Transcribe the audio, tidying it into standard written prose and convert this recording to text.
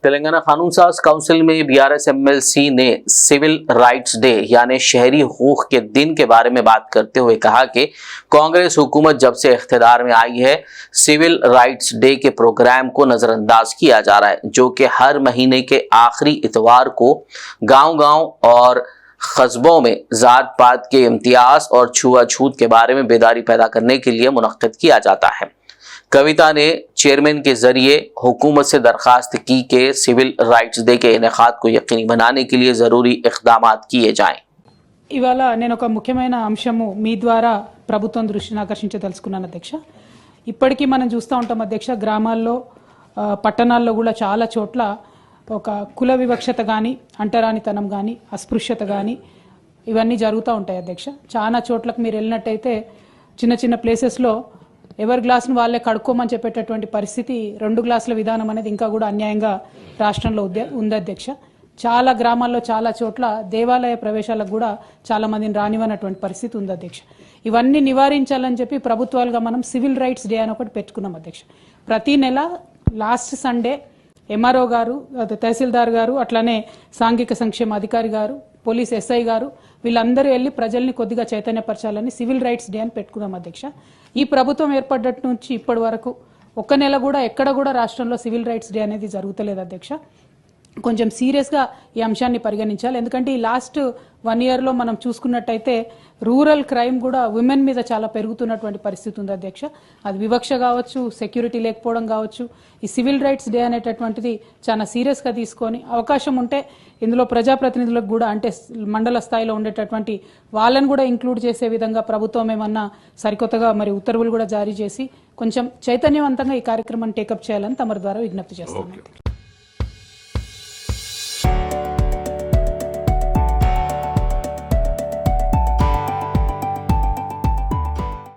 तेलंगाना कानून साज काउंसिल में बीआरएस एमएलसी ने सिविल राइट्स डे यानी शहरी हुकूक के दिन के बारे में बात करते हुए कहा कि कांग्रेस हुकूमत जब से इख्तिदार में आई है सिविल राइट्स डे के प्रोग्राम को नजरअंदाज किया जा रहा है, जो कि हर महीने के आखिरी इतवार को गांव-गांव और कस्बों में जात पात के इम्तियाज और छुआछूत के बारे में बेदारी पैदा करने के लिए मुनक्किद किया जाता है। कविता ने चेयरमैन के जरिए हुकूमत से दरखास्त की कि सिविल राइट्स डे के इनेकाद को यकीनी बनाने के लिए जरूरी इक़दाम किए जाएं। ఇవాళ నేను ఒక ముఖ్యమైన అంశము మీ ద్వారా ప్రభుత్వం దృష్టిని ఆకర్షించదలుచుకున్నాను అధ్యక్ష. ఇప్పటికీ మనం చూస్తూ ఉంటాం అధ్యక్ష, గ్రామాల్లో పట్టణాల్లో కూడా చాలా చోట్ల ఒక కుల వివక్షత కానీ అంటరానితనం కానీ అస్పృశ్యత కానీ ఇవన్నీ జరుగుతూ ఉంటాయి అధ్యక్ష. చాలా చోట్లకు మీరు వెళ్ళినట్టయితే చిన్న చిన్న ప్లేసెస్లో ఎవరి గ్లాసును వాళ్ళే కడుక్కోమని చెప్పేటటువంటి పరిస్థితి, 2 గ్లాసుల విధానం అనేది ఇంకా కూడా అన్యాయంగా రాష్ట్రంలో ఉంది అధ్యక్ష. చాలా గ్రామాల్లో చాలా చోట్ల దేవాలయ ప్రవేశాలకు కూడా చాలా మందిని రానివ్వనటువంటి పరిస్థితి ఉంది అధ్యక్ష. ఇవన్నీ నివారించాలని చెప్పి ప్రభుత్వాలుగా మనం సివిల్ రైట్స్ డే అని ఒకటి పెట్టుకున్నాం అధ్యక్ష. ప్రతి నెల లాస్ట్ సండే ఎంఆర్ఓ గారు, తహసీల్దార్ గారు, అట్లానే సాంఘిక సంక్షేమ అధికారి గారు, పోలీస్ ఎస్ఐ గారు వీళ్ళందరూ వెళ్ళి ప్రజల్ని కొద్దిగా చైతన్యపరచాలని సివిల్ రైట్స్ డే అని పెట్టుకున్నాం అధ్యక్ష. ఈ ప్రభుత్వం ఏర్పడ్డట్టు నుంచి ఇప్పటి వరకు ఒక్క నెల కూడా ఎక్కడ కూడా రాష్ట్రంలో సివిల్ రైట్స్ డే అనేది జరుగుతలేదు అధ్యక్ష. కొంచెం సీరియస్గా ఈ అంశాన్ని పరిగణించాలి. ఎందుకంటే ఈ లాస్ట్ 1 ఇయర్లో మనం చూసుకున్నట్టయితే రూరల్ క్రైమ్ కూడా ఉమెన్ మీద చాలా పెరుగుతున్నటువంటి పరిస్థితి ఉంది అధ్యక్ష. అది వివక్ష కావచ్చు, సెక్యూరిటీ లేకపోవడం కావచ్చు. ఈ సివిల్ రైట్స్ డే అనేటటువంటిది చాలా సీరియస్గా తీసుకొని అవకాశం ఉంటే ఇందులో ప్రజాప్రతినిధులకు కూడా, అంటే మండల స్థాయిలో ఉండేటటువంటి వాళ్ళని కూడా ఇంక్లూడ్ చేసే విధంగా ప్రభుత్వం ఏమన్నా సరికొత్తగా మరి ఉత్తర్వులు కూడా జారీ చేసి కొంచెం చైతన్యవంతంగా ఈ కార్యక్రమాన్ని టేకప్ చేయాలని తమరి ద్వారా విజ్ఞప్తి చేస్తాను.